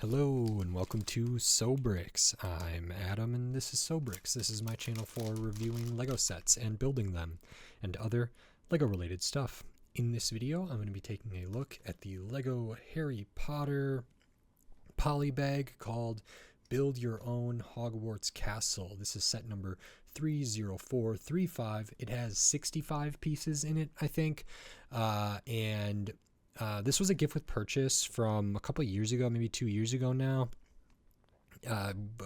Hello and welcome to Sobrix. I'm Adam and this is Sobrix. This is my channel for reviewing Lego sets and building them and other Lego related stuff. In this video, I'm going to be taking a look at the Lego Harry Potter Polybag called Build Your Own Hogwarts Castle. This is set number 30435. It has 65 pieces in it, I think, this was a gift with purchase from a couple of years ago, maybe 2 years ago now,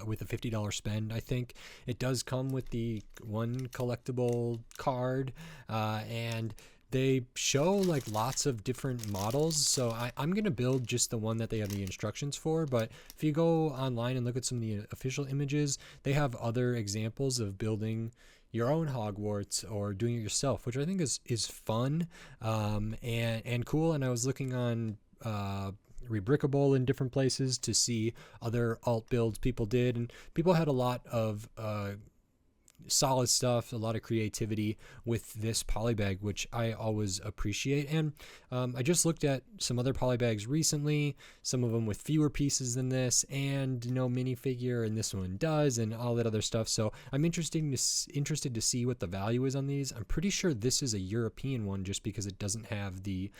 with a $50 spend, I think. It does come with the one collectible card, and they show like lots of different models. So I'm going to build just the one that they have the instructions for. But if you go online and look at some of the official images, they have other examples of building your own Hogwarts or doing it yourself, which I think is fun and cool. And I was looking on Rebrickable in different places to see other alt builds people did, and people had a lot of solid stuff, a lot of creativity with this polybag, which I always appreciate. And I just looked at some other polybags recently, some of them with fewer pieces than this, and no minifigure, and this one does, and all that other stuff. So I'm interested to see what the value is on these. I'm pretty sure this is a European one just because it doesn't have the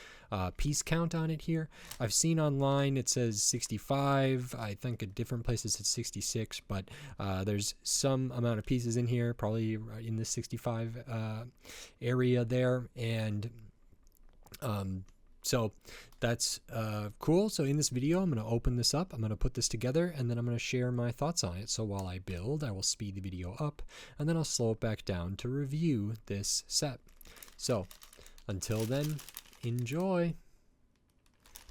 piece count on it here. I've seen online it says 65. I think at different places it's 66, but there's some amount of pieces in here, probably in the 65 area there, and so that's cool. So in this video, I'm going to open this up, I'm going to put this together, and then I'm going to share my thoughts on it. So while I build, I will speed the video up, and then I'll slow it back down to review this set. So until then, enjoy.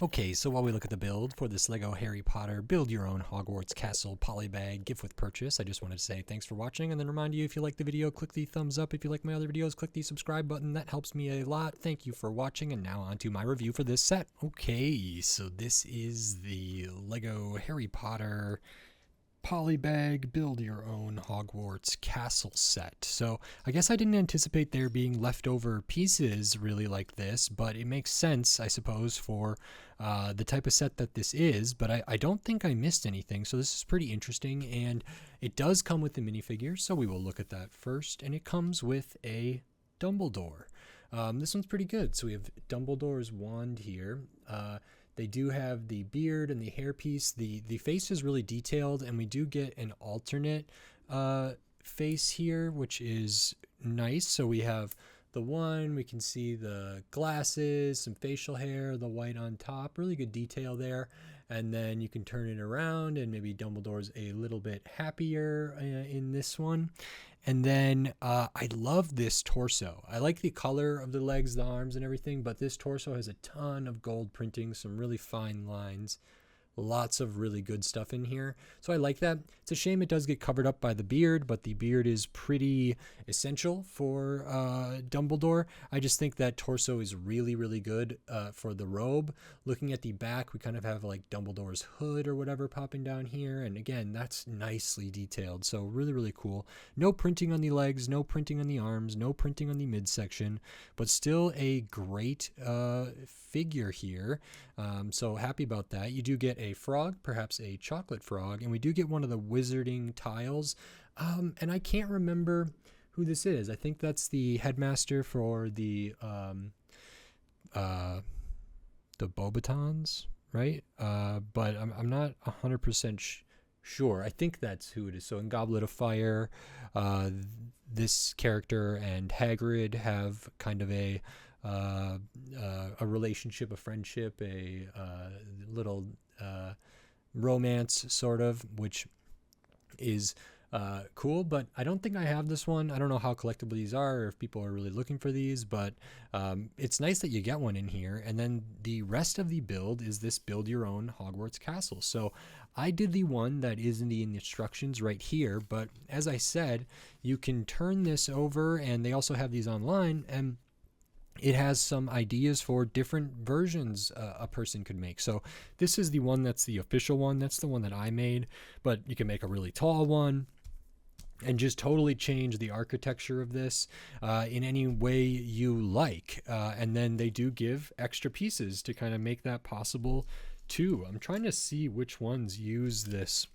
Okay, so while we look at the build for this Lego Harry Potter Build Your Own Hogwarts Castle Polybag gift with purchase, I just wanted to say thanks for watching, and then remind you, if you like the video, click the thumbs up. If you like my other videos, click the subscribe button. That helps me a lot. Thank you for watching, and now on to my review for this set. Okay, so this is the Lego Harry Potter Polybag Build Your Own Hogwarts Castle set. So I guess I didn't anticipate there being leftover pieces really like this, but it makes sense, I suppose, for the type of set that this is. But I don't think I missed anything, so this is pretty interesting. And it does come with the minifigure, so we will look at that first. And it comes with a Dumbledore. This one's pretty good. So we have Dumbledore's wand here. They do have the beard and the hairpiece. The face is really detailed, and we do get an alternate face here, which is nice. So we have the one, we can see the glasses, some facial hair, the white on top, really good detail there. And then you can turn it around, and maybe Dumbledore's a little bit happier in this one. And then I love this torso. I like the color of the legs, the arms, and everything, but this torso has a ton of gold printing, some really fine lines, lots of really good stuff in here. So I like that. It's a shame it does get covered up by the beard, but the beard is pretty essential for Dumbledore. I just think that torso is really, really good for the robe. Looking at the back, we kind of have like Dumbledore's hood or whatever popping down here. And again, that's nicely detailed. So really, really cool. No printing on the legs, no printing on the arms, no printing on the midsection, but still a great figure here. So happy about that. You do get a frog, perhaps a chocolate frog, and we do get one of the wizarding tiles. And I can't remember who this is. I think that's the headmaster for the Beauxbatons, right? But I'm not 100% sure. I think that's who it is. So in Goblet of Fire, this character and Hagrid have kind of a relationship, a friendship, a little romance sort of, which is cool. But I don't think I have this one. I don't know how collectible these are, or if people are really looking for these, but it's nice that you get one in here. And then the rest of the build is this Build Your Own Hogwarts Castle. So I did the one that is in the instructions right here, but as I said, you can turn this over, and they also have these online, and it has some ideas for different versions a person could make. So this is the one that's the official one. That's the one that I made, but you can make a really tall one and just totally change the architecture of this in any way you like. And then they do give extra pieces to kind of make that possible two. I'm trying to see which ones use this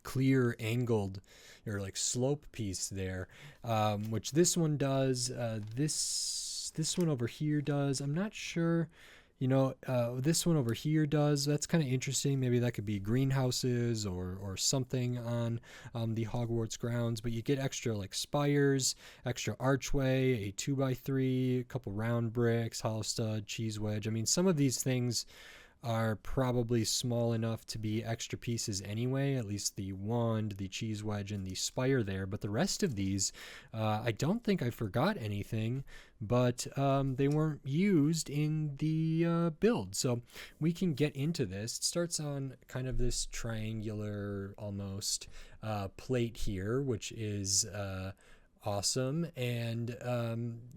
clear angled or like slope piece there, which this one does. This one over here does. I'm not sure. This one over here does. That's kind of interesting. Maybe that could be greenhouses or something on the Hogwarts grounds. But you get extra like spires, extra archway, a 2x3, a couple round bricks, hollow stud, cheese wedge. I mean, some of these things are probably small enough to be extra pieces anyway, at least the wand, the cheese wedge, and the spire there. But the rest of these, I don't think I forgot anything, but they weren't used in the build. So we can get into this. It starts on kind of this triangular almost plate here, which is awesome. And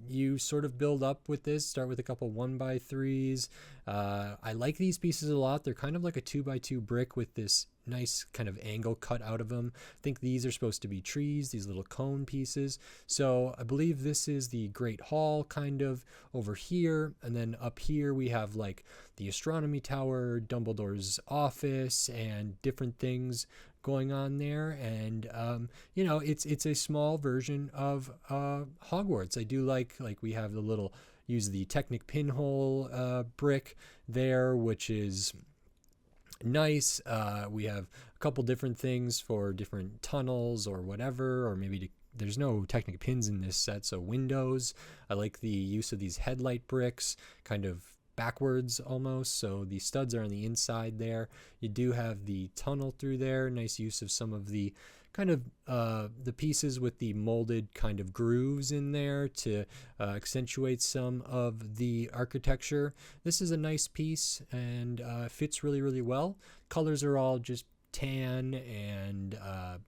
you sort of build up with this, start with a couple 1x3s. I like these pieces a lot. They're kind of like a 2x2 brick with this nice kind of angle cut out of them. I think these are supposed to be trees, these little cone pieces. So I believe this is the Great Hall kind of over here. And then up here we have like the astronomy tower, Dumbledore's office, and different things going on there. And it's a small version of Hogwarts. I do like we have the little, use the Technic pinhole brick there, which is nice. We have a couple different things for different tunnels or whatever, or maybe there's no Technic pins in this set, so windows. I like the use of these headlight bricks, kind of backwards almost, so the studs are on the inside there. You do have the tunnel through there. Nice use of some of the kind of the pieces with the molded kind of grooves in there to accentuate some of the architecture. This is a nice piece and fits really, really well. Colors are all just tan and a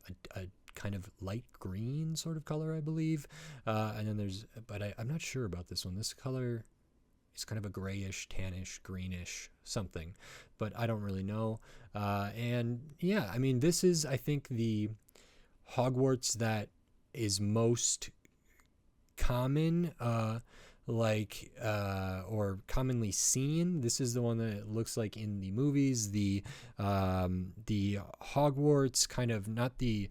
kind of light green sort of color, I believe. And then I'm not sure about this one. This color is kind of a grayish, tannish, greenish something, but I don't really know. And yeah, I mean, this is, I think, the Hogwarts that is most common, or commonly seen. This is the one that it looks like in the movies. The Hogwarts kind of, not the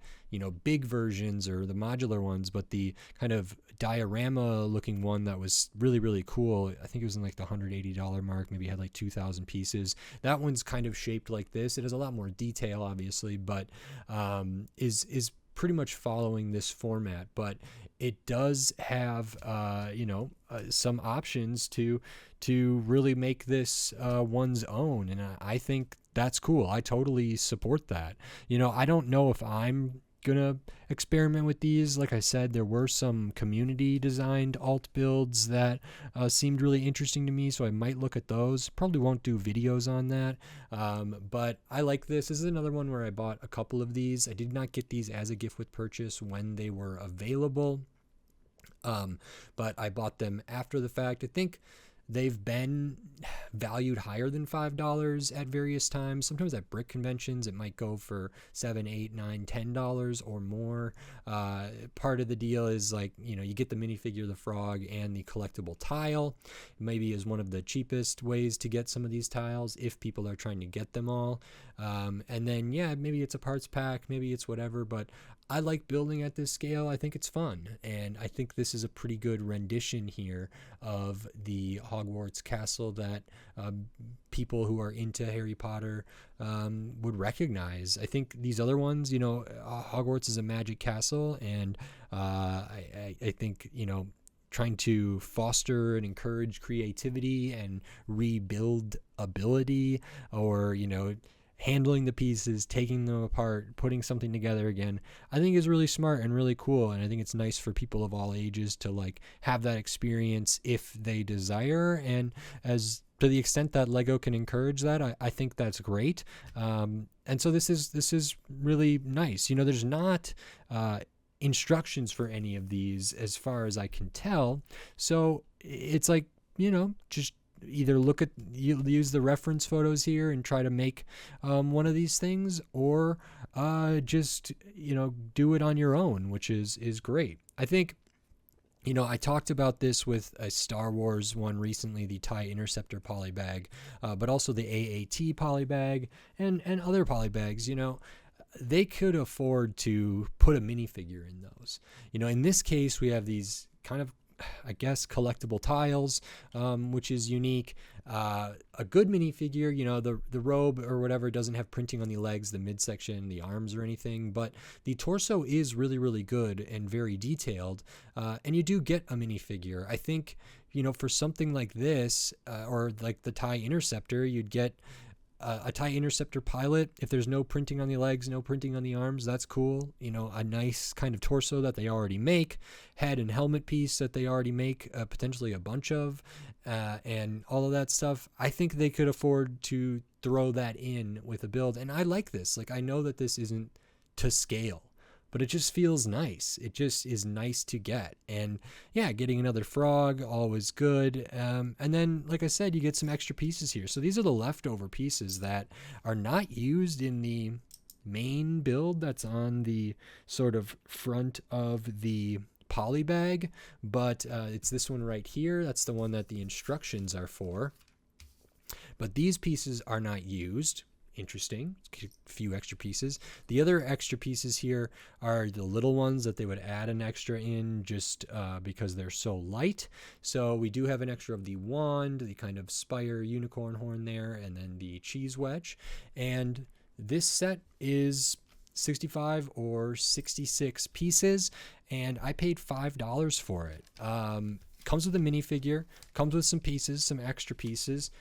big versions or the modular ones, but the kind of diorama looking one that was really, really cool. I think it was in like the $180 mark, maybe had like 2,000 pieces. That one's kind of shaped like this. It has a lot more detail, obviously, but is pretty much following this format. But it does have some options to really make this one's own, and I think that's cool. I totally support that. I don't know if I'm gonna experiment with these. Like I said, there were some community designed alt builds that seemed really interesting to me, so I might look at those. Probably won't do videos on that, but I like this. This is another one where I bought a couple of these. I did not get these as a gift with purchase when they were available, but I bought them after the fact. I think they've been valued higher than $5 at various times. Sometimes at brick conventions, it might go for $7, $8, $9, $10 or more. Part of the deal is like, you get the minifigure, the frog, and the collectible tile. Maybe is one of the cheapest ways to get some of these tiles if people are trying to get them all. And then, yeah, maybe it's a parts pack, maybe it's whatever, but I like building at this scale. I think it's fun, and I think this is a pretty good rendition here of the Hogwarts castle that people who are into Harry Potter would recognize. I think these other ones, Hogwarts is a magic castle, and I think, trying to foster and encourage creativity and rebuild ability, or, handling the pieces, taking them apart, putting something together again, I think is really smart and really cool. And I think it's nice for people of all ages to like have that experience if they desire. And as to the extent that Lego can encourage that, I think that's great. And so this is really nice. There's not instructions for any of these as far as I can tell. So it's like, just either use the reference photos here and try to make one of these things, or just do it on your own, which is great. I think You know, I talked about this with a Star Wars one recently, the TIE Interceptor polybag, but also the AAT polybag and other polybags. You know, they could afford to put a minifigure in those. You know, in this case, we have these kind of, I guess, collectible tiles, which is unique. A good minifigure, you know, the robe or whatever doesn't have printing on the legs, the midsection, the arms or anything, but the torso is really, really good and very detailed. And you do get a minifigure. I think, you know, for something like this, or like the TIE Interceptor, you'd get a TIE Interceptor pilot. If there's no printing on the legs, no printing on the arms, that's cool. You know, a nice kind of torso that they already make, head and helmet piece that they already make, potentially a bunch of, and all of that stuff. I think they could afford to throw that in with a build. And I like this. Like, I know that this isn't to scale, but it just feels nice. It just is nice to get. And yeah, getting another frog, always good. And then, like I said, you get some extra pieces here. So these are the leftover pieces that are not used in the main build that's on the sort of front of the polybag, but it's this one right here. That's the one that the instructions are for. But these pieces are not used. Interesting. A few extra pieces. The other extra pieces here are the little ones that they would add an extra in just because they're so light. So we do have an extra of the wand, the kind of spire unicorn horn there, and then the cheese wedge. And this set is 65 or 66 pieces, and I paid $5 for it. Comes with a minifigure, comes with some pieces, some extra pieces,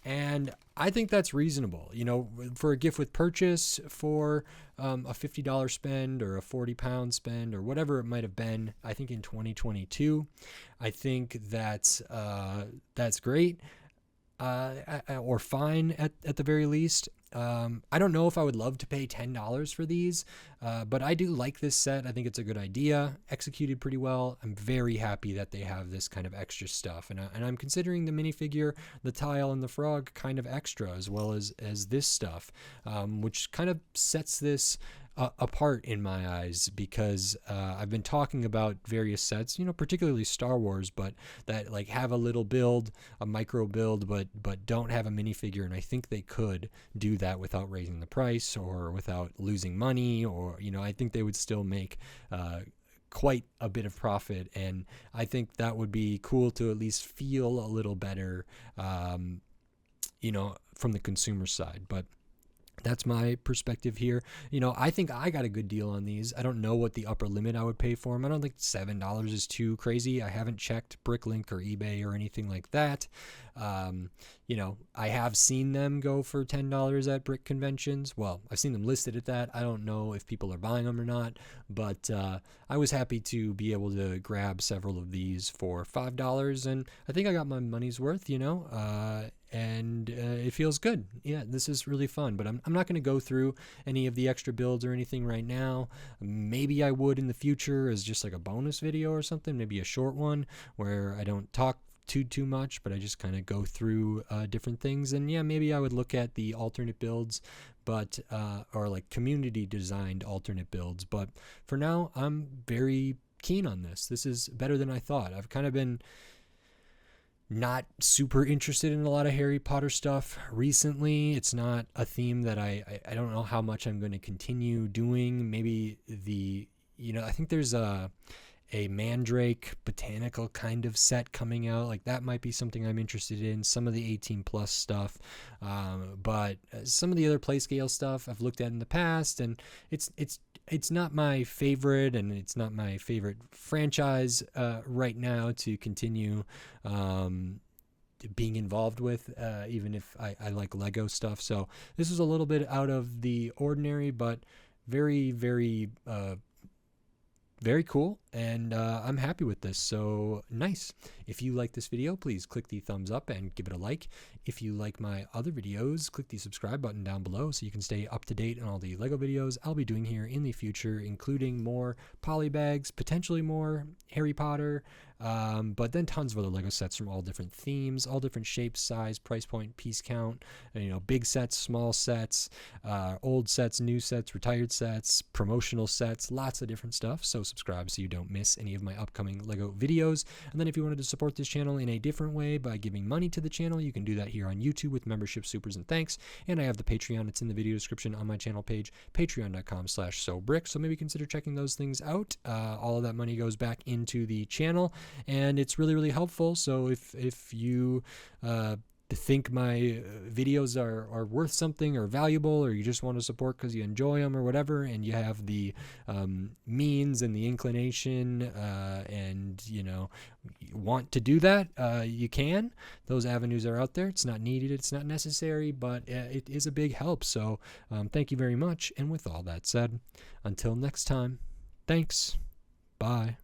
and I think that's reasonable. You know, for a gift with purchase, for a $50 spend or a £40 spend or whatever it might have been, I think in 2022, I think that's great, or fine at the very least. I don't know if I would love to pay $10 for these, but I do like this set. I think it's a good idea, executed pretty well. I'm very happy that they have this kind of extra stuff, and I'm considering the minifigure, the tile, and the frog kind of extra, as well as this stuff, which kind of sets this apart in my eyes, because I've been talking about various sets, you know, particularly Star Wars, but that like have a little build, a micro build, but don't have a minifigure, and I think they could do that without raising the price or without losing money, or, you know, I think they would still make quite a bit of profit, and I think that would be cool to at least feel a little better, you know, from the consumer side. But that's my perspective here. You know, I think I got a good deal on these. I don't know what the upper limit I would pay for them. I don't think $7 is too crazy. I haven't checked Bricklink or eBay or anything like that. You know, I have seen them go for $10 at brick conventions. Well, I've seen them listed at that. I don't know if people are buying them or not, but I was happy to be able to grab several of these for $5, and I think I got my money's worth, you know, and it feels good. Yeah, this is really fun, but I'm not going to go through any of the extra builds or anything right now. Maybe I would in the future as just like a bonus video or something, maybe a short one where I don't talk too much, but I just kind of go through different things. And yeah, maybe I would look at the alternate builds, but or like community designed alternate builds. But for now, I'm very keen on this. This is better than I thought. I've kind of been not super interested in a lot of Harry Potter stuff recently. It's not a theme that I don't know how much I'm going to continue doing. Maybe I think there's a Mandrake botanical kind of set coming out. Like, that might be something I'm interested in. Some of the 18 plus stuff, but some of the other play scale stuff I've looked at in the past, and it's not my favorite, and it's not my favorite franchise right now to continue being involved with, even if I like Lego stuff. So this is a little bit out of the ordinary, but very, very very cool, and I'm happy with this. So nice. If you like this video, please click the thumbs up and give it a like. If you like my other videos, click the subscribe button down below so you can stay up to date on all the Lego videos I'll be doing here in the future, including more polybags, potentially more Harry Potter, But then tons of other Lego sets from all different themes, all different shapes, size, price point, piece count, big sets, small sets, old sets, new sets, retired sets, promotional sets, lots of different stuff. So subscribe so you don't miss any of my upcoming Lego videos. And then if you wanted to support this channel in a different way by giving money to the channel, you can do that here on YouTube with membership, supers, and thanks. And I have the Patreon. It's in the video description on my channel page, patreon.com/sobrick. So maybe consider checking those things out. All of that money goes back into the channel, and it's really, really helpful. So if you think my videos are worth something or valuable, or you just want to support because you enjoy them or whatever, and you have the means and the inclination and want to do that, you can. Those avenues are out there. It's not needed, it's not necessary, but it is a big help. So thank you very much. And with all that said, until next time, thanks. Bye.